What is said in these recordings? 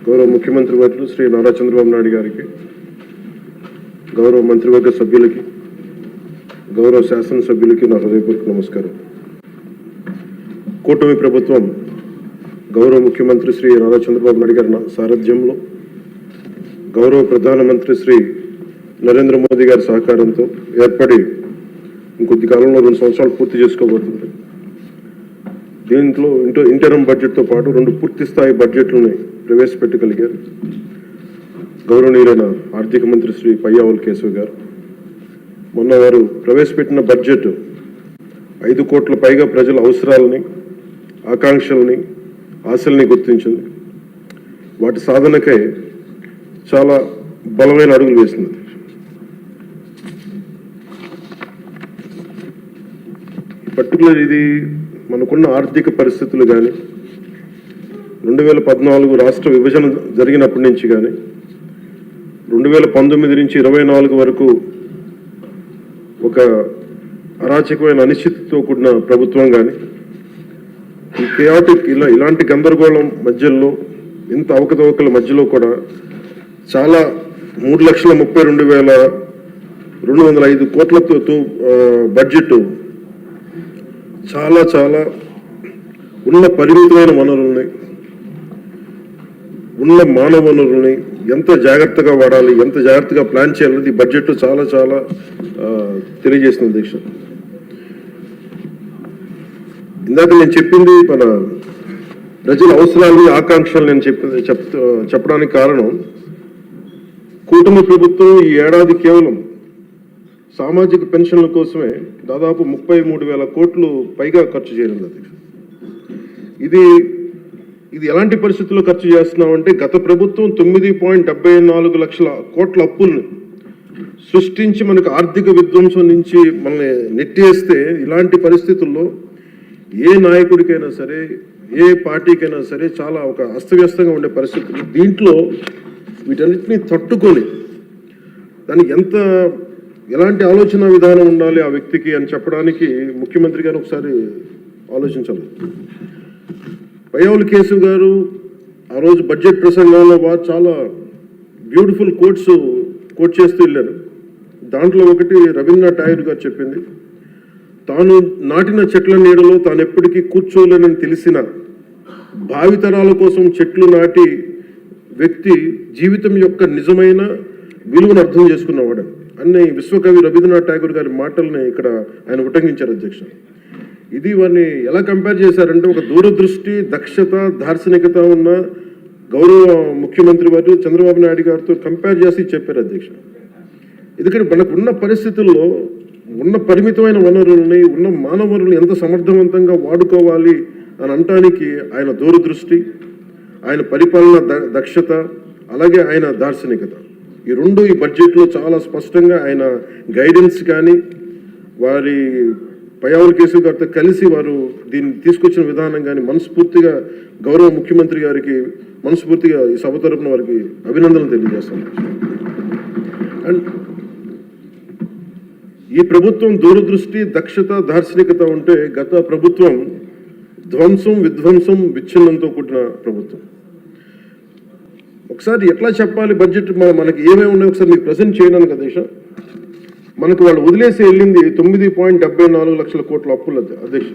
గౌరవ ముఖ్యమంత్రి వర్యులు శ్రీ నారా చంద్రబాబు నాయుడు గారికి, గౌరవ మంత్రివర్గ సభ్యులకి, గౌరవ శాసనసభ్యులకి నా హృదయపూర్వక నమస్కారం. కూటమి ప్రభుత్వం గౌరవ ముఖ్యమంత్రి శ్రీ నారా చంద్రబాబు నాయుడు గారి సారథ్యంలో గౌరవ ప్రధానమంత్రి శ్రీ నరేంద్ర మోదీ గారి సహకారంతో ఏర్పడి ఇంకొద్ది కాలంలో 2 సంవత్సరాలు పూర్తి చేసుకోబోతుంది. దీంట్లో ఇంటర్మ్ బడ్జెట్తో పాటు 2 పూర్తి స్థాయి బడ్జెట్లని ప్రవేశపెట్టగలిగారు గౌరవనీయులైన ఆర్థిక మంత్రి శ్రీ పయ్యావుల కేశవ్ గారు. మొన్న వారు ప్రవేశపెట్టిన బడ్జెట్ 5 కోట్ల పైగా ప్రజల అవసరాలని, ఆకాంక్షల్ని, ఆశల్ని గుర్తించింది. వాటి సాధనకై చాలా బలమైన అడుగులు వేసింది. పర్టికులర్ ఇది మనకున్న ఆర్థిక పరిస్థితులు కానీ, 2014 రాష్ట్ర విభజన జరిగినప్పటి నుంచి కానీ, 2019 నుంచి 24 వరకు ఒక అరాచకమైన అనిశ్చితితో కూడిన ప్రభుత్వం కానీ, ఈ కేయాటిక్ ఇలాంటి గందరగోళం మధ్యలో, ఇంత అవకతవకల మధ్యలో కూడా చాలా 3,32,205 కోట్లతో బడ్జెట్ చాలా చాలా ఉన్న పరిమితమైన వనరుల్ని, ఉన్న మానవ వనరుల్ని ఎంత జాగ్రత్తగా వాడాలి, ఎంత జాగ్రత్తగా ప్లాన్ చేయాలనేది బడ్జెట్ చాలా చాలా తెలియజేసిన అధ్యక్ష. ఇందాక నేను చెప్పింది మన ప్రజల అవసరాలు, ఆకాంక్షలు నేను చెప్పడానికి కారణం, కూటమి ప్రభుత్వం ఈ ఏడాది కేవలం సామాజిక పెన్షన్ల కోసమే దాదాపు 33,000 కోట్లు పైగా ఖర్చు చేయనుంది అధ్యక్ష. ఇది ఎలాంటి పరిస్థితుల్లో ఖర్చు చేస్తున్నామంటే, గత ప్రభుత్వం 9.74 లక్షల కోట్ల అప్పుల్ని సృష్టించి మనకు ఆర్థిక విధ్వంసం నుంచి మనల్ని నెట్టేస్తే, ఇలాంటి పరిస్థితుల్లో ఏ నాయకుడికైనా సరే, ఏ పార్టీకైనా సరే చాలా ఒక అస్తవ్యస్తంగా ఉండే పరిస్థితులు. దీంట్లో వీటన్నిటిని తట్టుకొని దానికి ఎలాంటి ఆలోచన విధానం ఉండాలి ఆ వ్యక్తికి అని చెప్పడానికి ముఖ్యమంత్రి గారు ఒకసారి ఆలోచించాలి. పయ్యావుల కేశవ్ గారు ఆ రోజు బడ్జెట్ ప్రసంగంలో చాలా బ్యూటిఫుల్ కోట్ చేస్తూ వెళ్ళారు. దాంట్లో ఒకటి రవీంద్రనాథ్ ఠాగూర్ గారు చెప్పింది, తాను నాటిన చెట్ల నీడలో తాను ఎప్పటికీ కూర్చోలేనని తెలిసిన భావితరాల కోసం చెట్లు నాటి వ్యక్తి జీవితం యొక్క నిజమైన విలువను అర్థం చేసుకున్నవాడు అన్ని విశ్వకవి రవీంద్రనాథ్ ఠాగూర్ గారి మాటల్ని ఇక్కడ ఆయన ఉటంకించారు అధ్యక్ష. ఇది వారిని ఎలా కంపేర్ చేశారంటే, ఒక దూరదృష్టి, దక్షత, దార్శనికత ఉన్న గౌరవ ముఖ్యమంత్రి వారు చంద్రబాబు నాయుడు గారితో కంపేర్ చేసి చెప్పారు అధ్యక్ష. ఎందుకంటే మనకు ఉన్న పరిస్థితుల్లో ఉన్న పరిమితమైన వనరుల్ని, ఉన్న మానవ వనరులను ఎంత సమర్థవంతంగా వాడుకోవాలి అని అనటానికి ఆయన దూరదృష్టి, ఆయన పరిపాలన దక్షత, అలాగే ఆయన దార్శనికత, ఈ 2 ఈ బడ్జెట్లో చాలా స్పష్టంగా ఆయన గైడెన్స్ కానీ, వారి పయ్యావుల కేశవ్ గారితో కలిసి వారు దీన్ని తీసుకొచ్చిన విధానం కానీ మనస్ఫూర్తిగా గౌరవ ముఖ్యమంత్రి గారికి మనస్ఫూర్తిగా ఈ సభ తరపున వారికి అభినందనలు తెలియజేస్తాను. అండ్ ఈ ప్రభుత్వం దూరదృష్టి, దక్షత, దార్శనికత ఉంటే, గత ప్రభుత్వం ధ్వంసం, విధ్వంసం, విచ్ఛిన్నంతో కూడిన ప్రభుత్వం. ఒకసారి ఎట్లా చెప్పాలి బడ్జెట్ మనకి ఏమేమి ఉన్నాయో ఒకసారి మీకు ప్రజెంట్ చేయడానికి అధ్యక్ష. మనకు వాళ్ళు వదిలేసి వెళ్ళింది 9.74 లక్షల కోట్ల అప్పులు అధ్యక్ష.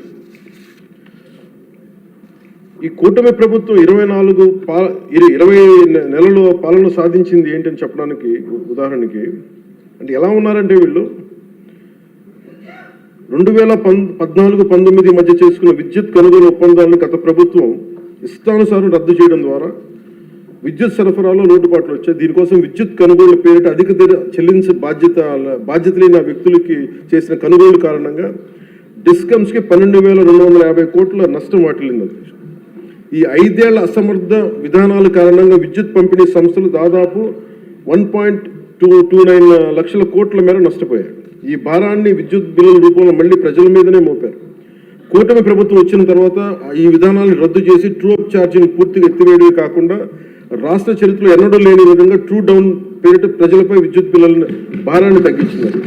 ఈ కూటమి ప్రభుత్వం 20 నెలలు పాలన సాధించింది ఏంటని చెప్పడానికి ఉదాహరణకి, అంటే ఎలా ఉన్నారంటే, వీళ్ళు 2014-19 మధ్య చేసుకున్న విద్యుత్ కొనుగోలు ఒప్పందాలను గత ప్రభుత్వం ఇష్టానుసారం రద్దు చేయడం ద్వారా విద్యుత్ సరఫరాలో లోటుపాట్లు వచ్చాయి. దీనికోసం విద్యుత్ కొనుగోలు పేరిట అధిక ధర చెల్లించే బాధ్యత లేని వ్యక్తులకి చేసిన కొనుగోలు కారణంగా డిస్కమ్స్కి 12,250 కోట్ల నష్టం వాటిల్లింది. ఈ 5 ఏళ్ల అసమర్థ విధానాల కారణంగా విద్యుత్ పంపిణీ సంస్థలు దాదాపు 1.29 లక్షల కోట్ల మేర నష్టపోయాయి. ఈ భారాన్ని విద్యుత్ బిల్లుల రూపంలో మళ్ళీ ప్రజల మీదనే మోపారు. కూటమి ప్రభుత్వం వచ్చిన తర్వాత ఈ విధానాలను రద్దు చేసి ట్రూ అప్ ఛార్జీని పూర్తిగా ఎత్తివేయడమే కాకుండా, రాష్ట్ర చరిత్రలో ఎన్నడూ లేని విధంగా ట్రూ డౌన్ పేరిట ప్రజలపై విద్యుత్ బిల్లుల భారాన్ని తగ్గించినారు.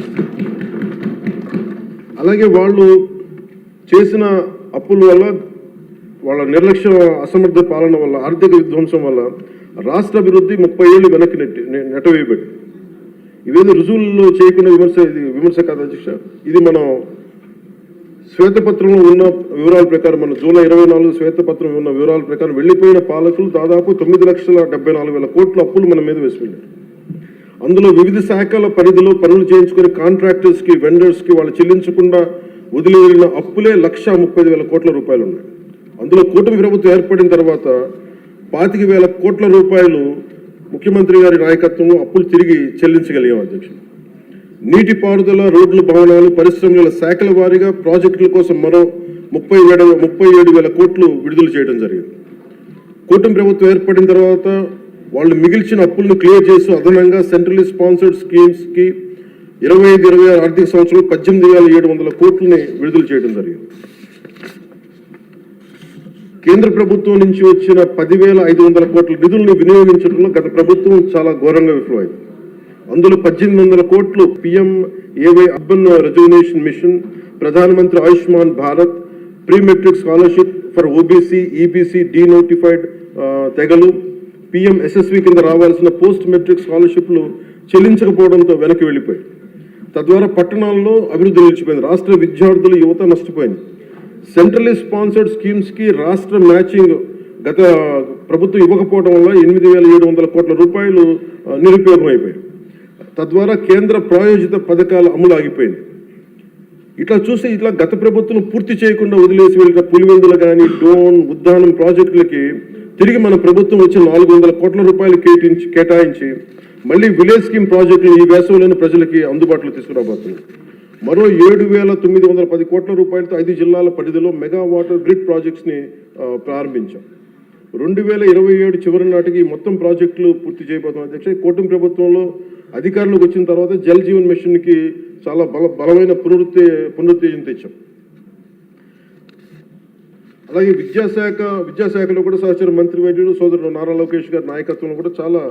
అలాగే వాళ్ళు చేసిన అప్పుల వల్ల, వాళ్ళ నిర్లక్ష్య అసమర్థ పాలన వల్ల, ఆర్థిక విధ్వంసం వల్ల రాష్ట్ర అభివృద్ధి 30 ఏళ్ళు వెనక్కి నెట్టవేయబడి ఇవేదో రుజువుల్లో చేయకుండా విమర్శ కాదు అధ్యక్ష. ఇది మనం శ్వేతపత్రంలో ఉన్న వివరాల ప్రకారం, మన జూలై 24 శ్వేతపత్రం ఉన్న వివరాల ప్రకారం వెళ్ళిపోయిన పాలకులు దాదాపు 9,74,000 కోట్ల అప్పులు మన మీద వేసిపోయారు. అందులో వివిధ శాఖల పరిధిలో పనులు చేయించుకుని కాంట్రాక్టర్స్కి, వెండర్స్కి వాళ్ళు చెల్లించకుండా వదిలి వెళ్ళిన అప్పులే 1,35,000 కోట్ల రూపాయలు ఉన్నాయి. అందులో కూటమి ప్రభుత్వం ఏర్పడిన తర్వాత 25,000 కోట్ల రూపాయలు ముఖ్యమంత్రి గారి నాయకత్వంలో అప్పులు తిరిగి చెల్లించగలిగాం అధ్యక్షుడు. నీటిపారుదల, రోడ్లు, భవనాలు, పరిశ్రమల శాఖల వారీగా ప్రాజెక్టుల కోసం మరో 37,000 కోట్లు విడుదల చేయడం జరిగింది. కూటమి ప్రభుత్వం ఏర్పడిన తర్వాత వాళ్ళు మిగిల్చిన అప్పులను క్లియర్ చేస్తూ అదనంగా సెంట్రల్లీ స్పాన్సర్డ్ స్కీమ్స్కి 25-26 ఆర్థిక సంవత్సరంలో 18,700 కోట్లని విడుదల చేయడం జరిగింది. కేంద్ర ప్రభుత్వం నుంచి వచ్చిన 10,500 కోట్ల నిధులను వినియోగించడంలో గత ప్రభుత్వం చాలా ఘోరంగా విఫలమైంది. అందులో 1,800 కోట్లు PMAY అర్బన్ రెజ్యువనేషన్ మిషన్, ప్రధానమంత్రి Ayushman Bharat, pre matric scholarship for OBC, EBC, denotified తెగలు, PMSSV కింద రావాల్సిన పోస్ట్ మెట్రిక్ స్కాలర్షిప్లు చెల్లించకపోవడంతో వెనక్కి వెళ్ళిపోయాయి. తద్వారా పట్టణాల్లో అభివృద్ధి నిలిచిపోయింది. రాష్ట్ర విద్యార్థులు, యువత నష్టపోయింది. సెంట్రల్లీ స్పాన్సర్డ్ స్కీమ్స్కి రాష్ట్ర మ్యాచింగ్ గత ప్రభుత్వం ఇవ్వకపోవడం వల్ల 8,700 కోట్ల రూపాయలు నిరుపయోగం అయిపోయాయి. తద్వారా కేంద్ర ప్రాయోజిత పథకాల అమలు ఆగిపోయింది. ఇట్లా చూస్తే ఇట్లా గత ప్రభుత్వం పూర్తి చేయకుండా వదిలేసి వెళ్ళిన పులివెందులు కానీ, డోన్, ఉద్దానం ప్రాజెక్టులకి తిరిగి మన ప్రభుత్వం వచ్చి 400 కోట్ల రూపాయలు కేటాయించి మళ్ళీ విలేజ్ స్కీమ్ ప్రాజెక్టులు ఈ వేసవిలోని ప్రజలకి అందుబాటులో తీసుకురాబోతుంది. మరో 7,910 కోట్ల రూపాయలతో 5 జిల్లాల పరిధిలో మెగా వాటర్ గ్రిడ్ ప్రాజెక్ట్స్ని ప్రారంభించాం. 2027 చివరి నాటికి మొత్తం ప్రాజెక్టులు పూర్తి చేయబోతున్నాం అధ్యక్ష. కూటమి ప్రభుత్వంలో అధికారంలోకి వచ్చిన తర్వాత జల్ జీవన్ మిషన్కి చాలా బలమైన పునరుత్తేజం తెచ్చాం. అలాగే విద్యాశాఖలో కూడా సహచర మంత్రి వైద్యుడు సోదరుడు నారా లోకేష్ గారి నాయకత్వంలో కూడా చాలా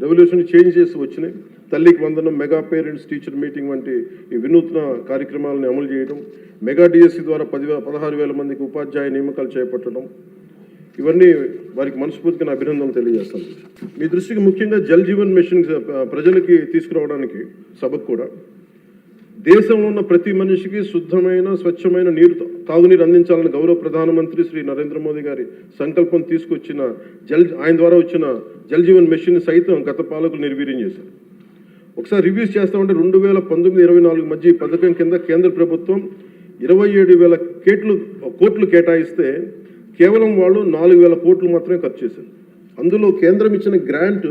రెవల్యూషన్ చేంజెస్ వచ్చినాయి. తల్లికి వందనం, మెగా పేరెంట్స్ టీచర్ మీటింగ్ వంటి ఈ వినూత్న కార్యక్రమాలను అమలు చేయడం, మెగా DSC ద్వారా 16,000 మందికి ఉపాధ్యాయ నియామకాలు చేపట్టడం, ఇవన్నీ వారికి మనస్ఫూర్తిగా అభినందనలు తెలియజేస్తాను. మీ దృష్టికి ముఖ్యంగా జల్ జీవన్ మిషన్ ప్రజలకి తీసుకురావడానికి సభకు కూడా దేశంలో ఉన్న ప్రతి మనిషికి శుద్ధమైన, స్వచ్ఛమైన తాగునీరు అందించాలని గౌరవ ప్రధానమంత్రి శ్రీ నరేంద్ర మోదీ గారి సంకల్పం తీసుకొచ్చిన ఆయన ద్వారా వచ్చిన జల్ జీవన్ మిషన్ సైతం గత పాలకులు నిర్వీర్యం చేశారు. ఒకసారి రివ్యూస్ చేస్తామంటే 2019-24 మధ్య ఈ పథకం కింద కేంద్ర ప్రభుత్వం 27,000 కోట్లు కేటాయిస్తే కేవలం వాళ్ళు 4,000 కోట్లు మాత్రమే ఖర్చు చేశారు. అందులో కేంద్రం ఇచ్చిన గ్రాంట్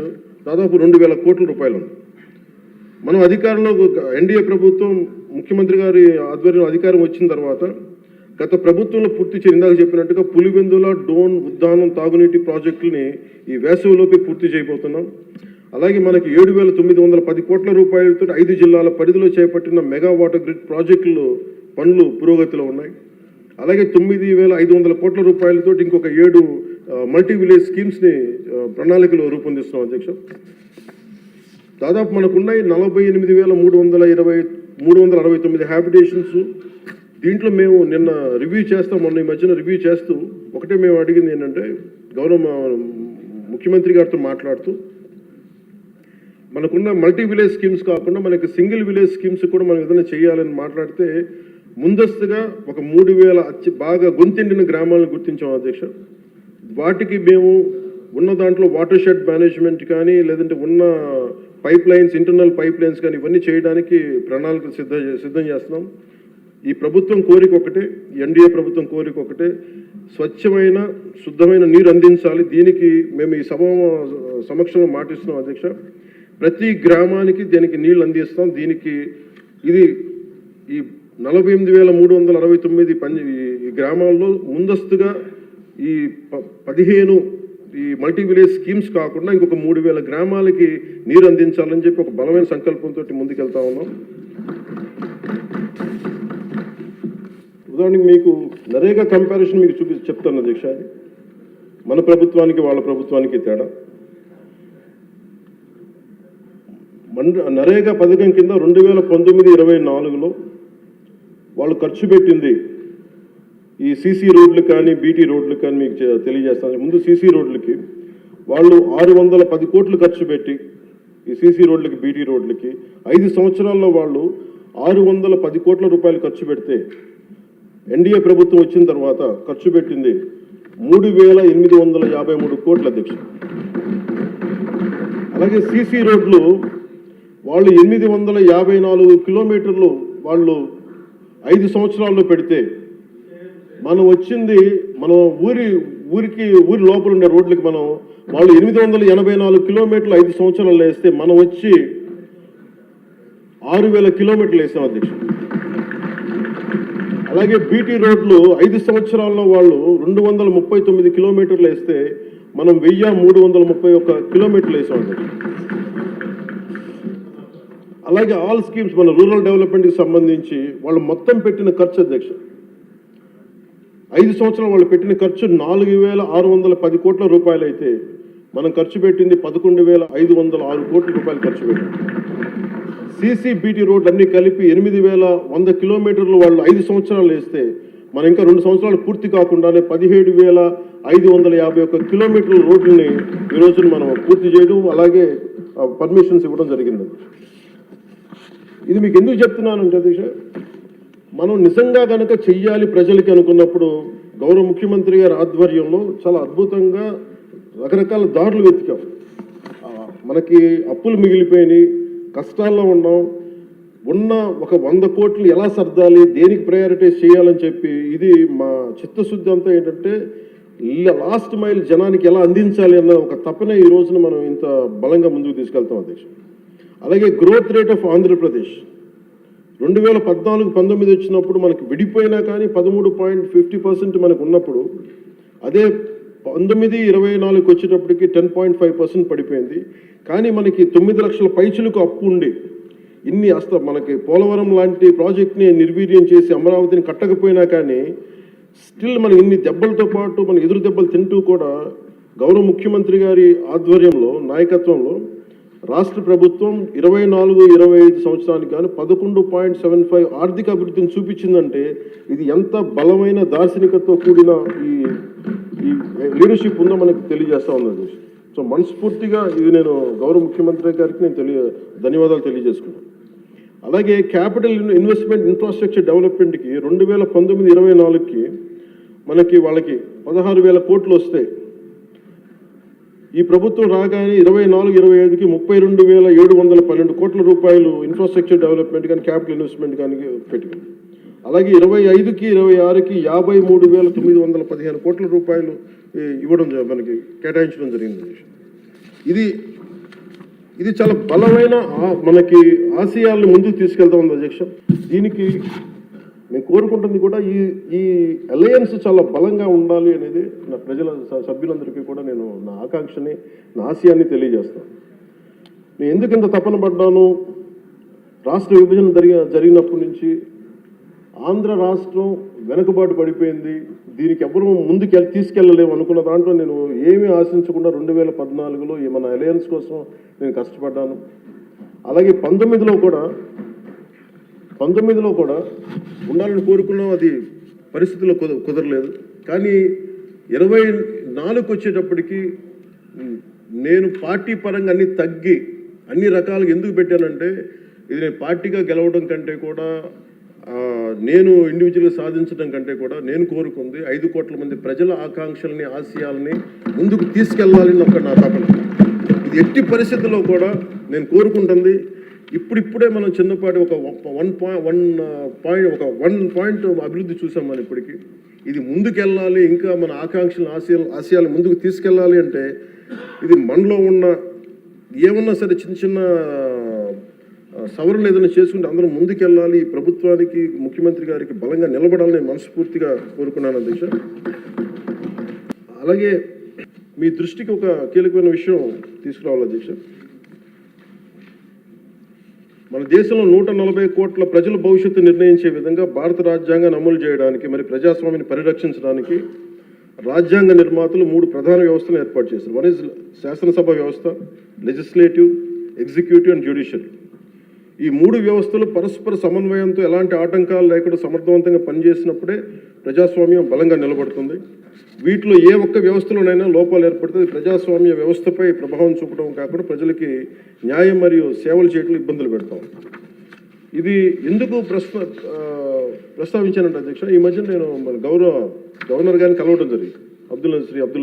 దాదాపు 2,000 కోట్ల రూపాయలు ఉంది. మనం అధికారంలో NDA ప్రభుత్వం ముఖ్యమంత్రి గారి ఆధ్వర్యంలో అధికారం వచ్చిన తర్వాత గత ప్రభుత్వంలో ఇందాక చెప్పినట్టుగా పులివెందుల, డోన్, ఉద్దానం తాగునీటి ప్రాజెక్టులని ఈ వేసవిలోపే పూర్తి చేయబోతున్నాం. అలాగే మనకి 7,910 కోట్ల రూపాయలతో 5 జిల్లాల పరిధిలో చేపట్టిన మెగా వాటర్ గ్రిడ్ ప్రాజెక్టులు పనులు పురోగతిలో ఉన్నాయి. అలాగే 9,500 కోట్ల రూపాయలతో ఇంకొక 7 మల్టీ విలేజ్ స్కీమ్స్ని ప్రణాళికలు రూపొందిస్తున్నాం అధ్యక్ష. దాదాపు మనకున్నాయి 48,369 హ్యాబిటేషన్స్. దీంట్లో మేము నిన్న రివ్యూ చేస్తాం, మొన్న ఈ మధ్యన రివ్యూ చేస్తూ ఒకటే మేము అడిగింది ఏంటంటే, గౌరవ ముఖ్యమంత్రి గారితో మాట్లాడుతూ మనకున్న మల్టీ విలేజ్ స్కీమ్స్ కాకుండా మనకి సింగిల్ విలేజ్ స్కీమ్స్ కూడా మనం ఏదైనా చేయాలని మాట్లాడితే ముందస్తుగా ఒక 3,000 బాగా గొంతెండిన గ్రామాలను గుర్తించాం అధ్యక్ష. వాటికి మేము ఉన్న దాంట్లో వాటర్ షెడ్ మేనేజ్మెంట్ కానీ, లేదంటే ఉన్న pipe lines, internal pipe lines కానీ ఇవన్నీ చేయడానికి ప్రణాళికలు సిద్ధం చేస్తున్నాం. ఈ ప్రభుత్వం కోరిక ఒకటే, NDA ప్రభుత్వం కోరిక ఒకటే, స్వచ్ఛమైన శుద్ధమైన నీరు అందించాలి. దీనికి మేము ఈ సమక్షంలో మాటిస్తున్నాం అధ్యక్ష. ప్రతి గ్రామానికి దీనికి నీళ్ళు అందిస్తాం. దీనికి ఇది ఈ 48,369 ఈ గ్రామాల్లో ముందస్తుగా ఈ 15 ఈ మల్టీ విలేజ్ స్కీమ్స్ కాకుండా ఇంకొక 3,000 గ్రామాలకి నీరు అందించాలని చెప్పి ఒక బలమైన సంకల్పంతో ముందుకెళ్తా ఉన్నాం. ఉదాహరణకి మీకు నరేగా కంపారిజన్ మీకు చెప్తాను అధ్యక్ష. మన ప్రభుత్వానికి వాళ్ళ ప్రభుత్వానికి తేడా. నరేగా పథకం కింద 2019-24లో వాళ్ళు ఖర్చు పెట్టింది ఈ CC రోడ్లు కానీ, BT రోడ్లు కానీ మీకు తెలియజేస్తాను. ముందు CC రోడ్లకి వాళ్ళు 610 కోట్లు ఖర్చు పెట్టి ఈ సీసీ రోడ్లకి, బీటీ రోడ్లకి 5 సంవత్సరాల్లో వాళ్ళు 610 కోట్ల రూపాయలు ఖర్చు పెడితే ఎన్డీఏ ప్రభుత్వం వచ్చిన తర్వాత ఖర్చు పెట్టింది 3,853 కోట్ల అధ్యక్ష. అలాగే సీసీ రోడ్లు వాళ్ళు 854 కిలోమీటర్లు వాళ్ళు 5 సంవత్సరాల్లో పెడితే మనం వచ్చింది ఊరి లోపల ఉండే రోడ్లకి వాళ్ళు 884 కిలోమీటర్లు 5 సంవత్సరాలు వేస్తే మనం వచ్చి 6,000 కిలోమీటర్లు వేసాం అధ్యక్ష. అలాగే బీటీ రోడ్లు 5 సంవత్సరాల్లో వాళ్ళు 239 కిలోమీటర్లు వేస్తే మనం 1,331 కిలోమీటర్లు వేసాం అధ్యక్ష. అలాగే ఆల్ స్కీమ్స్ మన రూరల్ డెవలప్మెంట్కి సంబంధించి వాళ్ళు మొత్తం పెట్టిన ఖర్చు అధ్యక్ష 5 సంవత్సరాలు వాళ్ళు పెట్టిన ఖర్చు 4,610 కోట్ల రూపాయలు అయితే మనం ఖర్చు పెట్టింది 11,506 కోట్ల రూపాయలు ఖర్చు పెట్టాం. సీసీ బీటీ రోడ్లు అన్నీ కలిపి 8,100 కిలోమీటర్లు వాళ్ళు 5 సంవత్సరాలు వేస్తే మనం ఇంకా 2 సంవత్సరాలు పూర్తి కాకుండానే 17,551 కిలోమీటర్ల రోడ్లని ఈ రోజున మనం పూర్తి చేయడం, అలాగే పర్మిషన్స్ ఇవ్వడం జరిగింది. ఇది మీకు ఎందుకు చెప్తున్నానంటే అధ్యక్ష, మనం నిజంగా కనుక చెయ్యాలి ప్రజలకి అనుకున్నప్పుడు గౌరవ ముఖ్యమంత్రి గారి ఆధ్వర్యంలో చాలా అద్భుతంగా రకరకాల దారులు వెతికాం. మనకి అప్పులు మిగిలిపోయినాయి, కష్టాల్లో ఉన్నాం, ఉన్న ఒక 100 కోట్లు ఎలా సర్దాలి, దేనికి ప్రయారిటైజ్ చేయాలని చెప్పి ఇది మా చిత్తశుద్ధి అంతా ఏంటంటే లాస్ట్ మైల్ జనానికి ఎలా అందించాలి అన్న ఒక తపన ఈ రోజున మనం ఇంత బలంగా ముందుకు తీసుకెళ్తాం అధ్యక్ష. అలాగే గ్రోత్ రేట్ ఆఫ్ ఆంధ్రప్రదేశ్ 2014-19 వచ్చినప్పుడు మనకి విడిపోయినా కానీ 13.50% మనకు ఉన్నప్పుడు, అదే 19-24 వచ్చేటప్పటికి 10.5% పడిపోయింది. కానీ మనకి 9 లక్షల పైచులకు అప్పు ఉండి మనకి పోలవరం లాంటి ప్రాజెక్ట్ని నిర్వీర్యం చేసి అమరావతిని కట్టకపోయినా కానీ స్టిల్ మన ఇన్ని దెబ్బలతో పాటు మన ఎదురు దెబ్బలు తింటూ కూడా గౌరవ ముఖ్యమంత్రి గారి ఆధ్వర్యంలో నాయకత్వంలో రాష్ట్ర ప్రభుత్వం 24-25 సంవత్సరానికి కానీ 11.75 ఆర్థిక అభివృద్ధిని చూపించిందంటే ఇది ఎంత బలమైన దార్శనికతతో కూడిన ఈ లీడర్షిప్ ఉందో మనకు తెలియజేస్తా ఉన్నది. సో మనస్ఫూర్తిగా ఇది నేను గౌరవ ముఖ్యమంత్రి గారికి ధన్యవాదాలు తెలియజేసుకున్నాను. అలాగే క్యాపిటల్ ఇన్వెస్ట్మెంట్ ఇన్ఫ్రాస్ట్రక్చర్ డెవలప్మెంట్కి 2019-24కి వాళ్ళకి 16,000 కోట్లు వస్తాయి. ఈ ప్రభుత్వం రాగానే 24-25కి 32,712 కోట్ల రూపాయలు ఇన్ఫ్రాస్ట్రక్చర్ డెవలప్మెంట్ కానీ క్యాపిటల్ ఇన్వెస్ట్మెంట్ కానీ పెట్టింది. అలాగే 25-26కి 53,915 కోట్ల రూపాయలు ఇవ్వడం మనకి కేటాయించడం జరిగింది. ఇది చాలా బలమైన మనకి ఆశయాలను ముందుకు తీసుకెళ్తా ఉంది అధ్యక్ష. దీనికి మేము కోరుకుంటుంది కూడా ఈ అలయన్స్ చాలా బలంగా ఉండాలి అనేది నా ప్రజల సభ్యులందరికీ కూడా నేను నా ఆకాంక్షని, నా ఆశయాన్ని తెలియజేస్తాను. నేను ఎందుకు ఇంత తపన పడ్డాను, రాష్ట్ర విభజన జరిగినప్పటి నుంచి ఆంధ్ర రాష్ట్రం వెనుకబాటు పడిపోయింది, దీనికి ఎవరు ముందుకు తీసుకెళ్ళలేము అనుకున్న దాంట్లో నేను ఏమీ ఆశించకుండా 2014లో మన అలయన్స్ కోసం నేను కష్టపడ్డాను. అలాగే 19లో కూడా ఉండాలని కోరుకున్నాం, అది పరిస్థితుల్లో కుదరలేదు. కానీ 24కి వచ్చేటప్పటికి నేను పార్టీ పరంగా అన్ని తగ్గి అన్ని రకాలుగా ఎందుకు పెట్టానంటే ఇది నేను పార్టీగా గెలవడం కంటే కూడా నేను ఇండివిజువల్గా సాధించడం కంటే కూడా నేను కోరుకుంది 5 కోట్ల మంది ప్రజల ఆకాంక్షల్ని, ఆశయాల్ని ముందుకు తీసుకెళ్లాలని నా తపన. ఇది ఎట్టి పరిస్థితుల్లో కూడా నేను కోరుకుంటుంది. ఇప్పుడిప్పుడే మనం చిన్నపాటి ఒక 1 పాయింట్ అభివృద్ధి చూసాం మనం ఇప్పటికీ. ఇది ముందుకెళ్ళాలి, ఇంకా మన ఆకాంక్షలు, ఆశయాలు ముందుకు తీసుకెళ్ళాలి అంటే ఇది మనలో ఉన్న ఏమన్నా సరే చిన్న సవరణలు ఏదైనా చేసుకుంటే అందరం ముందుకెళ్ళాలి. ఈ ప్రభుత్వానికి, ముఖ్యమంత్రి గారికి బలంగా నిలబడాలని మనస్ఫూర్తిగా కోరుకున్నాను అధ్యక్ష. అలాగే మీ దృష్టికి ఒక కీలకమైన విషయం తీసుకురావాలి అధ్యక్ష. మన దేశంలో 140 కోట్ల ప్రజల భవిష్యత్తు నిర్ణయించే విధంగా భారత రాజ్యాంగాన్ని అమలు చేయడానికి, మరి ప్రజాస్వామ్యాన్ని పరిరక్షించడానికి రాజ్యాంగ నిర్మాతలు 3 ప్రధాన వ్యవస్థలను ఏర్పాటు చేశారు. వన్ ఇస్ శాసనసభ వ్యవస్థ, లెజిస్లేటివ్, ఎగ్జిక్యూటివ్ అండ్ జ్యుడిషియరీ. ఈ 3 వ్యవస్థలు పరస్పర సమన్వయంతో ఎలాంటి ఆటంకాలు లేకుండా సమర్థవంతంగా పనిచేసినప్పుడే ప్రజాస్వామ్యం బలంగా నిలబడుతుంది. వీటిలో ఏ ఒక్క వ్యవస్థలోనైనా లోపాలు ఏర్పడితే ప్రజాస్వామ్య వ్యవస్థపై ప్రభావం చూపడం కాకుండా ప్రజలకి న్యాయం మరియు సేవలు చేయడంలో ఇబ్బందులు పెడతాం. ఇది ఎందుకు ప్రస్తావించానంటే అధ్యక్ష, ఈ మధ్య నేను మన గవర్నర్ గారిని కలవడం జరిగింది, అబ్దుల్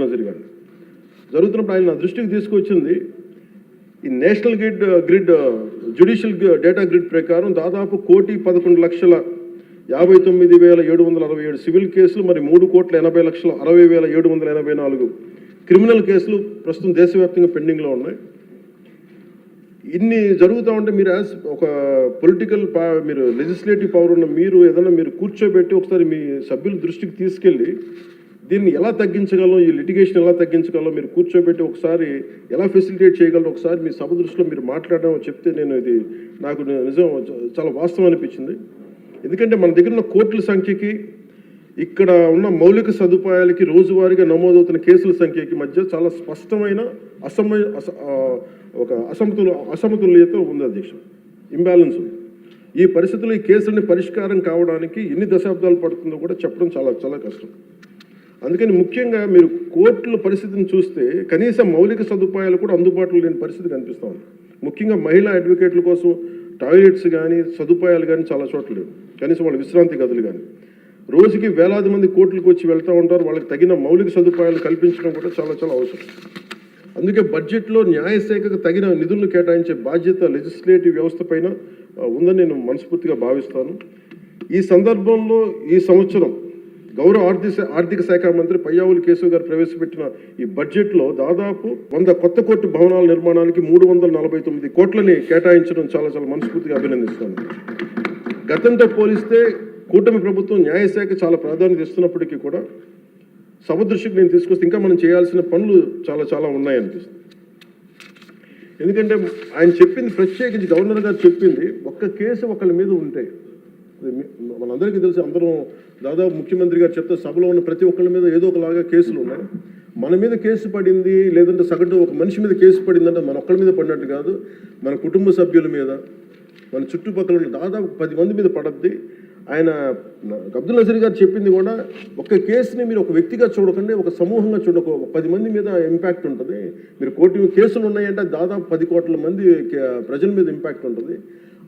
నజీర్ గారిని. జరుగుతున్నప్పుడు ఆయన నా దృష్టికి తీసుకొచ్చింది, ఈ national grid judicial data grid ప్రకారం దాదాపు 1,11,59,767 సివిల్ కేసులు, మరి 3,80,60,784 క్రిమినల్ కేసులు ప్రస్తుతం దేశవ్యాప్తంగా పెండింగ్లో ఉన్నాయి. ఇన్ని జరుగుతూ ఉంటే మీరు యాజ్ ఒక పొలిటికల్ మీరు లెజిస్లేటివ్ పవర్ ఉన్న మీరు ఏదైనా మీరు కూర్చోబెట్టి ఒకసారి మీ సభ్యుల దృష్టికి తీసుకెళ్ళి దీన్ని ఎలా తగ్గించగలం, ఈ లిటిగేషన్ ఎలా తగ్గించగలం మీరు కూర్చోబెట్టి ఒకసారి ఎలా ఫెసిలిటేట్ చేయగలరు ఒకసారి మీ సభ దృష్టిలో మీరు మాట్లాడడం చెప్తే నేను ఇది నాకు నిజం చాలా వాస్తవం అనిపించింది. ఎందుకంటే మన దగ్గర ఉన్న కోర్టుల సంఖ్యకి ఇక్కడ ఉన్న మౌలిక సదుపాయాలకి రోజువారీగా నమోదవుతున్న కేసుల సంఖ్యకి మధ్య చాలా స్పష్టమైన అసమతుల్యత ఉంది అధ్యక్ష, ఇంబ్యాలెన్స్ ఉంది. ఈ పరిస్థితుల్లో ఈ కేసులని పరిష్కారం కావడానికి ఎన్ని దశాబ్దాలు పడుతుందో కూడా చెప్పడం చాలా చాలా కష్టం. అందుకని ముఖ్యంగా మీరు కోర్టుల పరిస్థితిని చూస్తే కనీసం మౌలిక సదుపాయాలు కూడా అందుబాటులో లేని పరిస్థితి కనిపిస్తూ ఉంది. ముఖ్యంగా మహిళా అడ్వకేట్ల కోసం టాయిలెట్స్ కానీ సదుపాయాలు కానీ చాలా చోట్ల లేవు, కనీసం వాళ్ళ విశ్రాంతి గదులు కానీ. రోజుకి వేలాది మంది కోర్టులకు వచ్చి వెళ్తూ ఉంటారు, వాళ్ళకి తగిన మౌలిక సదుపాయాలు కల్పించడం కూడా చాలా చాలా అవసరం. అందుకే బడ్జెట్లో న్యాయశాఖకు తగిన నిధులను కేటాయించే బాధ్యత లెజిస్లేటివ్ వ్యవస్థ పైన ఉందని నేను మనస్ఫూర్తిగా భావిస్తాను. ఈ సందర్భంలో ఈ సంవత్సరం గౌరవ ఆర్థిక శాఖ మంత్రి పయ్యావుల కేశవ్ గారు ప్రవేశపెట్టిన ఈ బడ్జెట్లో దాదాపు 100 కొత్త కోర్టు భవనాల నిర్మాణానికి 349 కోట్లని కేటాయించడం చాలా చాలా మనస్ఫూర్తిగా అభినందిస్తాను. గతంతో పోలిస్తే కూటమి ప్రభుత్వం న్యాయశాఖ చాలా ప్రాధాన్యత ఇస్తున్నప్పటికీ కూడా సభ దృష్టికి నేను తీసుకొస్తే ఇంకా మనం చేయాల్సిన పనులు చాలా చాలా ఉన్నాయనిపిస్తుంది. ఎందుకంటే ఆయన చెప్పింది, ప్రత్యేకించి గవర్నర్ గారు చెప్పింది, ఒక్క కేసు ఒకళ్ళ మీద ఉంటే మనందరికీ తెలుసు, అందరం దాదాపు ముఖ్యమంత్రి గారు చెప్తే సభలో ఉన్న ప్రతి ఒక్కళ్ళ మీద ఏదో ఒకలాగా కేసులు ఉన్నాయి. మన మీద కేసు పడింది లేదంటే సగటు ఒక మనిషి మీద కేసు పడిందంటే మన ఒక్కళ్ళ మీద పడినట్టు కాదు, మన కుటుంబ సభ్యుల మీద, మన చుట్టుపక్కల ఉన్న దాదాపు 10 మంది మీద పడద్ది. ఆయన అబ్దుల్ నజీర్ గారు చెప్పింది కూడా, ఒక కేసుని మీరు ఒక వ్యక్తిగా చూడకండి, ఒక సమూహంగా చూడక 10 మంది మీద ఇంపాక్ట్ ఉంటుంది. మీరు కోటి కేసులు ఉన్నాయంటే దాదాపు 10 కోట్ల మంది ప్రజల మీద ఇంపాక్ట్ ఉంటుంది.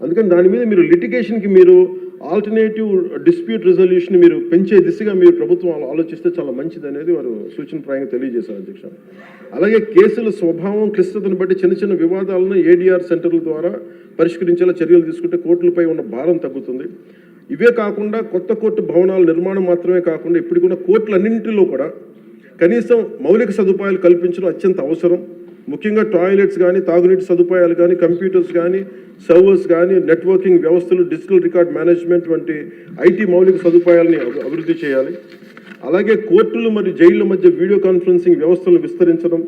అందుకని దాని మీద మీరు లిటిగేషన్కి మీరు ఆల్టర్నేటివ్ డిస్ప్యూట్ రిజల్యూషన్ మీరు పెంచే దిశగా మీరు ప్రభుత్వం ఆలోచిస్తే చాలా మంచిది అనేది వారు సూచనప్రాయంగా తెలియజేశారు అధ్యక్ష. అలాగే కేసుల స్వభావం క్లిష్టతను బట్టి చిన్న చిన్న వివాదాలను ఏడీఆర్ సెంటర్ల ద్వారా పరిష్కరించేలా చర్యలు తీసుకుంటే కోర్టులపై ఉన్న భారం తగ్గుతుంది. ఇవే కాకుండా కొత్త కోర్టు భవనాల నిర్మాణం మాత్రమే కాకుండా ఇప్పటికున్న కోర్టులన్నింటిలో కూడా కనీసం మౌలిక సదుపాయాలు కల్పించడం అత్యంత అవసరం. ముఖ్యంగా టాయిలెట్స్ కానీ, తాగునీటి సదుపాయాలు కానీ, కంప్యూటర్స్ కానీ, సర్వర్స్ కానీ, నెట్వర్కింగ్ వ్యవస్థలు, డిజిటల్ రికార్డ్ మేనేజ్మెంట్ వంటి ఐటీ మౌలిక సదుపాయాలని అభివృద్ధి చేయాలి. అలాగే కోర్టులు మరియు జైళ్ల మధ్య వీడియో కాన్ఫరెన్సింగ్ వ్యవస్థలను విస్తరించడం,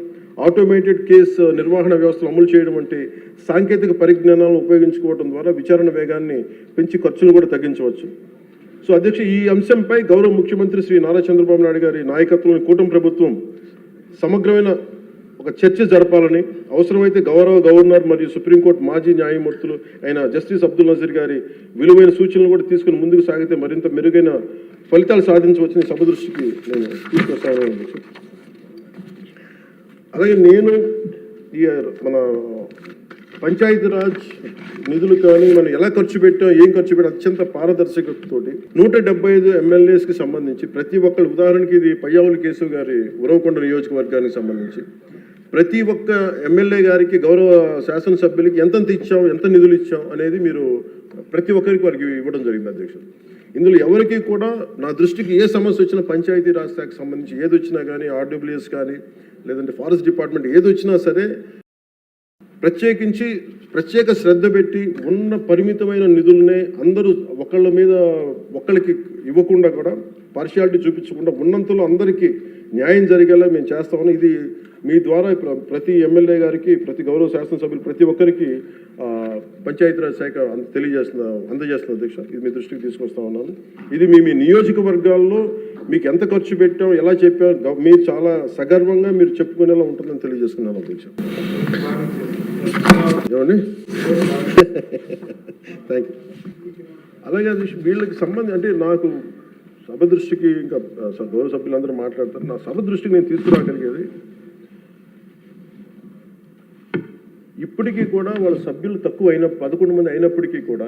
ఆటోమేటెడ్ కేసు నిర్వహణ వ్యవస్థలు అమలు చేయడం వంటి సాంకేతిక పరిజ్ఞానాలను ఉపయోగించుకోవడం ద్వారా విచారణ వేగాన్ని పెంచి ఖర్చులు కూడా తగ్గించవచ్చు. సో అధ్యక్ష, ఈ అంశంపై గౌరవ ముఖ్యమంత్రి శ్రీ నారా చంద్రబాబు నాయుడు గారి నాయకత్వంలోని కూటమి ప్రభుత్వం సమగ్రమైన ఒక చర్చ జరపాలని, అవసరమైతే గవర్నర్ మరియు సుప్రీంకోర్టు మాజీ న్యాయమూర్తులు అయిన జస్టిస్ అబ్దుల్ నజీర్ గారి విలువైన సూచనలు కూడా తీసుకుని ముందుకు సాగితే మరింత మెరుగైన ఫలితాలు సాధించవచ్చని సభ దృష్టికి నేను తీసుకొస్తాను. అలాగే నేను ఈ మన పంచాయతీరాజ్ నిధులు కానీ మనం ఎలా ఖర్చు పెట్టాం, ఏం ఖర్చు పెట్టాం అత్యంత పారదర్శకతతోటి 175 ఎమ్మెల్యేస్కి సంబంధించి ప్రతి ఒక్కరు, ఉదాహరణకి ఇది పయ్యావుల కేశవ్ గారి ఉరవకొండ నియోజకవర్గానికి సంబంధించి ప్రతి ఒక్క ఎమ్మెల్యే గారికి, గౌరవ శాసనసభ్యులకి ఎంతెంత ఇచ్చాం, ఎంత నిధులు ఇచ్చాం అనేది మీరు ప్రతి ఒక్కరికి వారికి ఇవ్వడం జరిగింది అధ్యక్షుడు. ఇందులో ఎవరికి కూడా నా దృష్టికి ఏ సమస్య వచ్చినా, పంచాయతీరాజ్ శాఖకు సంబంధించి ఏది వచ్చినా కానీ, ఆర్డబ్ల్యూఎస్ కానీ లేదంటే ఫారెస్ట్ డిపార్ట్మెంట్ ఏది వచ్చినా సరే ప్రత్యేక శ్రద్ధ పెట్టి ఉన్న పరిమితమైన నిధులనే అందరూ ఒకళ్ళకి ఇవ్వకుండా కూడా పార్షియాలిటీ చూపించకుండా ఉన్నంతలో అందరికీ న్యాయం జరిగేలా మేము చేస్తామని, ఇది మీ ద్వారా ప్రతి ఎమ్మెల్యే గారికి, ప్రతి గౌరవ శాసనసభ్యులు ప్రతి ఒక్కరికి పంచాయతీరాజ్ శాఖ అందజేస్తున్న అధ్యక్ష. ఇది మీ దృష్టికి తీసుకొస్తా ఉన్నాను. ఇది మీ నియోజకవర్గాల్లో మీకు ఎంత ఖర్చు పెట్టాం, ఎలా చెప్పాం, మీరు చాలా సగర్వంగా మీరు చెప్పుకునేలా ఉంటుందని తెలియజేసుకున్నాను అధ్యక్ష. ఏమండి థ్యాంక్ యూ. అలాగే అది వీళ్ళకి సంబంధం అంటే నాకు సభ దృష్టికి ఇంకా గౌరవ సభ్యులందరూ మాట్లాడతారు. నా సభ దృష్టికి నేను తీసుకురాగలిగేది ఇప్పటికీ కూడా వాళ్ళ సభ్యులు తక్కువ 11 మంది అయినప్పటికీ కూడా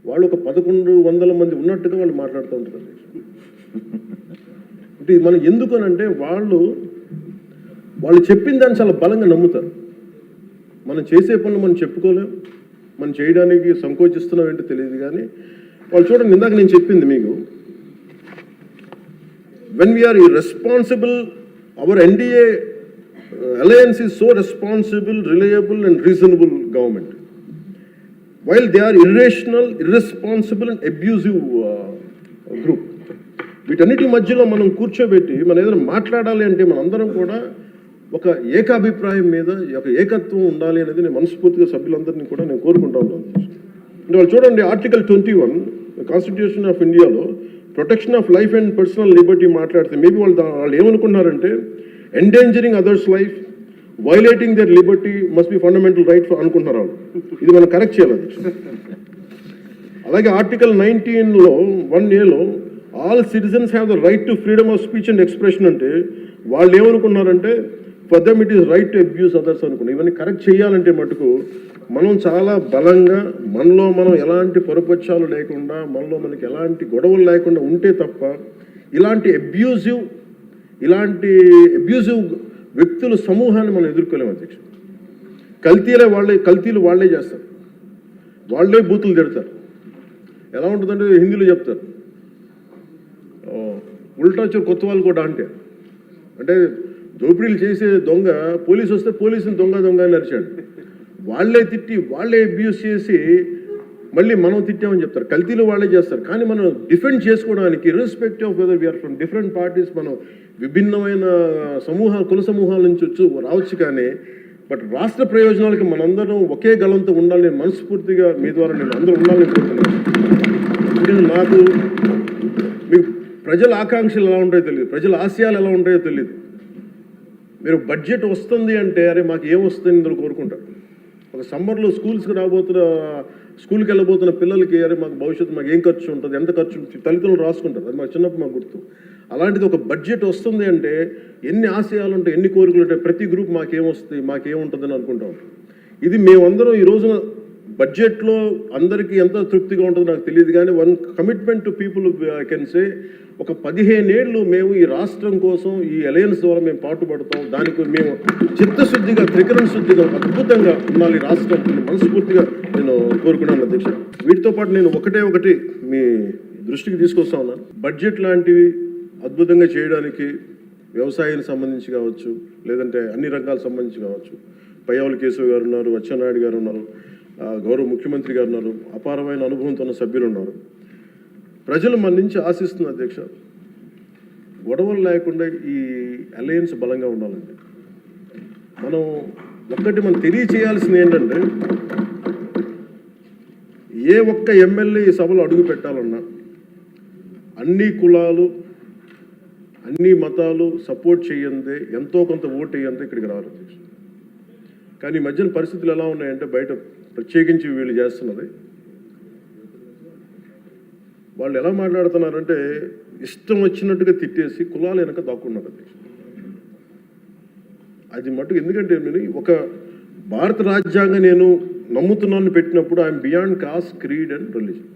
వాళ్ళు ఒక 1100 మంది ఉన్నట్టుగా వాళ్ళు మాట్లాడుతూ ఉంటారు. అంటే మనం ఎందుకనంటే వాళ్ళు చెప్పిన దాన్ని చాలా బలంగా నమ్ముతారు. మనం చేసే పనులు మనం చెప్పుకోలేం, మనం చేయడానికి సంకోచిస్తున్నాం ఏంటో తెలియదు. కానీ వాళ్ళు చూడండి, ఇందాక నేను చెప్పింది మీకు, when we are irresponsible, our NDA alliance is so responsible, reliable and reasonable government, while they are irrational, irresponsible and abusive group. వీటన్నిటి మధ్యలో మనం కూర్చోబెట్టి మనం ఏదైనా మాట్లాడాలి అంటే మనందరం కూడా ఒక ఏకాభిప్రాయం మీద ఒక ఏకత్వం ఉండాలి అనేది నేను మనస్ఫూర్తిగా సభ్యులందరినీ కూడా నేను కోరుకుంటా ఉన్నాను. అంటే వాళ్ళు చూడండి, ఆర్టికల్ 21 కాన్స్టిట్యూషన్ ఆఫ్ ఇండియాలో protection of life and personal liberty మాట్లాడితే మేబీ వాళ్ళు ఏమనుకున్నారంటే endangering others life, violating their liberty must be fundamental right అనుకుంటున్నారు వాళ్ళు. ఇది మనం కరెక్ట్ చేయాలి. అలాగే ఆర్టికల్ 19లో 1A all citizens have the right to freedom of speech and expression అంటే వాళ్ళు ఏమనుకున్నారంటే for them it is right to abuse others అనుకున్నారు. ఇవన్నీ కరెక్ట్ చేయాలంటే మటుకు మనం చాలా బలంగా మనలో మనం ఎలాంటి పొరపక్షాలు లేకుండా మనలో మనకి ఎలాంటి గొడవలు లేకుండా ఉంటే తప్ప ఇలాంటి అబ్యూజివ్ వ్యక్తుల సమూహాన్ని మనం ఎదుర్కోలేము అధ్యక్ష. కల్తీలు వాళ్ళే చేస్తారు, వాళ్ళే బూతులు తిడతారు. ఎలా ఉంటుందంటే హిందీలో చెప్తారు, ఉల్టా చోరు కొత్త వాళ్ళు కూడా అంటే దోపిడీలు చేసే దొంగ పోలీసు వస్తే పోలీసుని దొంగ అని నరిచాడు. వాళ్ళే తిట్టి వాళ్ళే అబ్యూస్ చేసి మళ్ళీ మనం తిట్టామని చెప్తారు. కల్తీలు వాళ్ళే చేస్తారు. కానీ మనం డిఫెండ్ చేసుకోవడానికి irrespective of whether we are from different parties, మనం విభిన్నమైన కుల సమూహాల నుంచి రావచ్చు. కానీ బట్ రాష్ట్ర ప్రయోజనాలకి మనందరం ఒకే గలంతో ఉండాలని మనస్ఫూర్తిగా మీ ద్వారా నేను అందరూ ఉండాలని కోరుతున్నాను. నాకు మీకు ప్రజల ఆకాంక్షలు ఎలా ఉంటాయో తెలియదు, ప్రజల ఆశయాలు ఎలా ఉంటాయో తెలియదు. మీరు బడ్జెట్ వస్తుంది అంటే అరే మాకు ఏం వస్తుంది ఇందులో కోరుకుంటారు. ఒక సమ్మర్లో స్కూల్కి వెళ్ళబోతున్న పిల్లలకి అరే మాకు భవిష్యత్తు మాకు ఏం ఖర్చు ఉంటుంది, ఎంత ఖర్చు ఉంటుంది తల్లిదండ్రులు రాసుకుంటారు. అది మాకు చిన్నప్పుడు మాకు గుర్తు. అలాంటిది ఒక బడ్జెట్ వస్తుంది అంటే ఎన్ని ఆశయాలు ఉంటాయి, ఎన్ని కోరికలు ఉంటాయి, ప్రతి గ్రూప్ మాకేమొస్తుంది మాకేముంటుందని అనుకుంటాం. ఇది మేమందరం ఈ రోజున బడ్జెట్లో అందరికీ ఎంత తృప్తిగా ఉంటుందో నాకు తెలియదు. కానీ one commitment to people I can say, ఒక 15 ఏళ్ళు మేము ఈ రాష్ట్రం కోసం ఈ అలయన్స్ ద్వారా మేము పాటుపడతాం. దానికి మేము చిత్తశుద్ధిగా త్రికరణ శుద్ధిగా అద్భుతంగా ఉండాలి రాష్ట్రం మనస్ఫూర్తిగా నేను కోరుకున్నాను అధ్యక్ష. వీటితో పాటు నేను ఒకటి మీ దృష్టికి తీసుకొస్తా ఉన్నాను. బడ్జెట్ లాంటివి అద్భుతంగా చేయడానికి వ్యవసాయానికి సంబంధించి కావచ్చు, లేదంటే అన్ని రంగాలకు సంబంధించి కావచ్చు, పయ్యావుల కేశవ్ గారు ఉన్నారు, అచ్చెన్నాయుడు గారు ఉన్నారు, గౌరవ ముఖ్యమంత్రి గారు ఉన్నారు, అపారమైన అనుభవంతో ఉన్న సభ్యులు ఉన్నారు. ప్రజలు మన నుంచి ఆశిస్తున్న అధ్యక్ష, గొడవలు లేకుండా ఈ అలయన్స్ బలంగా ఉండాలండి. మనం తెలియచేయాల్సింది ఏంటంటే, ఏ ఒక్క ఎమ్మెల్యే ఈ సభలో అడుగు పెట్టాలన్నా అన్ని కులాలు అన్ని మతాలు సపోర్ట్ చేయందే, ఎంతో కొంత ఓటు వేయందే ఇక్కడికి రావాలి అధ్యక్ష. కానీ ఈ మధ్యన పరిస్థితులు ఎలా ఉన్నాయంటే, బయట ప్రత్యేకించి వీళ్ళు చేస్తున్నది, వాళ్ళు ఎలా మాట్లాడుతున్నారంటే ఇష్టం వచ్చినట్టుగా తిట్టేసి కులాలు వెనక దాక్కున్నారు అధ్యక్ష. అది మటుకు ఎందుకంటే నేను ఒక భారత రాజ్యాంగం నేను నమ్ముతున్నాను పెట్టినప్పుడు I'm beyond cost, creed and religion.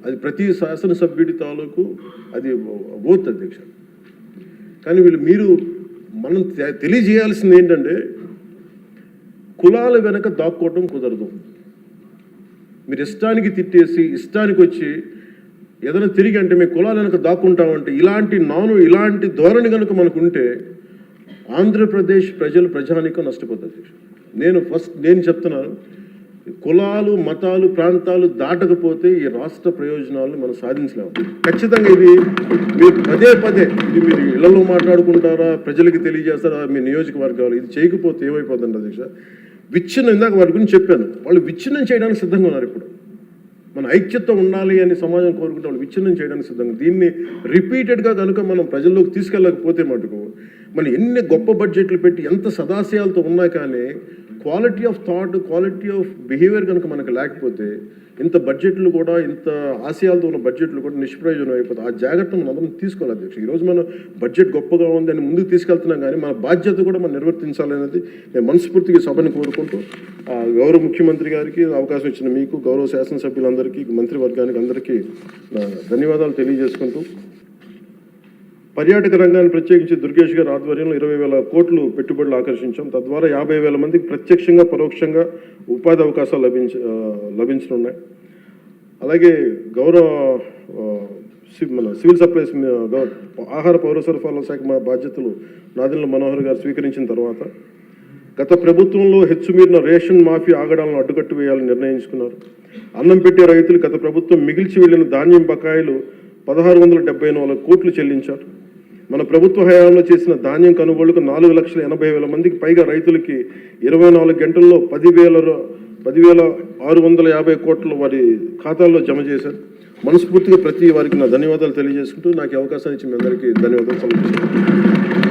అది ప్రతి శాసనసభ్యుడి తాలూకు అది ఓత్ అధ్యక్ష. కానీ మనం తెలియజేయాల్సింది ఏంటంటే, కులాల వెనక దాక్కోవటం కుదరదు. మీరు ఇష్టానికి తిట్టేసి ఇష్టానికి వచ్చి ఏదైనా తిరిగి అంటే మేము కులాల వెనక దాక్కుంటామంటే ఇలాంటి ధోరణి కనుక మనకుంటే ఆంధ్రప్రదేశ్ ప్రజానికం నష్టపోతుంది. నేను చెప్తున్నాను, కులాలు మతాలు ప్రాంతాలు దాటకపోతే ఈ రాష్ట్ర ప్రయోజనాలను మనం సాధించలేము ఖచ్చితంగా. ఇది మీరు పదే ఇది మీరు ఇళ్లలో మాట్లాడుకుంటారా, ప్రజలకి తెలియజేస్తారా, మీ నియోజకవర్గాలు ఇది చేయకపోతే ఏమైపోతుంది అధ్యక్ష? ఇందాక వారి గురించి చెప్పాను, వాళ్ళు విచ్ఛిన్నం చేయడానికి సిద్ధంగా ఉన్నారు. ఇప్పుడు మన ఐక్యత ఉండాలి అని సమాజం కోరుకుంటే వాళ్ళు విచ్ఛిన్నం చేయడానికి సిద్ధంగా. దీన్ని రిపీటెడ్గా కనుక మనం ప్రజల్లోకి తీసుకెళ్ళకపోతే మటుకు మనం ఎన్ని గొప్ప బడ్జెట్లు పెట్టి ఎంత సదాశయాలతో ఉన్నా కానీ quality of thought, quality of behaviour కనుక మనకు లేకపోతే ఇంత బడ్జెట్లు కూడా, ఇంత ఆశయాలతో ఉన్న బడ్జెట్లు కూడా నిష్ప్రయోజనం అయిపోతాయి. ఆ జాగ్రత్త మనం అందరం తీసుకోవాలి అధ్యక్ష. ఈరోజు మనం బడ్జెట్ గొప్పగా ఉంది అని ముందుకు తీసుకెళ్తున్నాం, కానీ మన బాధ్యత కూడా మనం నిర్వర్తించాలనేది నేను మనస్ఫూర్తిగా సభని కోరుకుంటూ, గౌరవ ముఖ్యమంత్రి గారికి అవకాశం ఇచ్చిన మీకు, గౌరవ శాసనసభ్యులందరికీ, మంత్రివర్గానికి అందరికీ ధన్యవాదాలు తెలియజేసుకుంటూ, పర్యాటక రంగాన్ని ప్రత్యేకించి దుర్గేష్ గారి ఆధ్వర్యంలో 20,000 కోట్లు పెట్టుబడులు ఆకర్షించాం. తద్వారా 50,000 మందికి ప్రత్యక్షంగా పరోక్షంగా ఉపాధి అవకాశాలు లభించనున్నాయి. అలాగే గౌరవ మన సివిల్ సప్లైస్ ఆహార పౌర సరఫరాల శాఖ బాధ్యతలు నాదెండ్ల మనోహర్ గారు స్వీకరించిన తర్వాత గత ప్రభుత్వంలో హెచ్చుమీరిన రేషన్ మాఫీ ఆగడాలను అడ్డుకట్టు వేయాలని నిర్ణయించుకున్నారు. అన్నం పెట్టే రైతులు గత ప్రభుత్వం మిగిల్చి వెళ్లిన ధాన్యం బకాయిలు 1,674 కోట్లు చెల్లించారు. మన ప్రభుత్వ హయాంలో చేసిన ధాన్యం కొనుగోలుకు 4,80,000 మందికి పైగా రైతులకి 24 గంటల్లో 10,650 కోట్లు వారి ఖాతాల్లో జమ చేశారు. మనస్ఫూర్తిగా ప్రతి వారికి నా ధన్యవాదాలు తెలియజేసుకుంటూ నాకు అవకాశాన్ని ఇచ్చిన మీ అందరికీ ధన్యవాదాలు సమర్పిస్తున్నాను.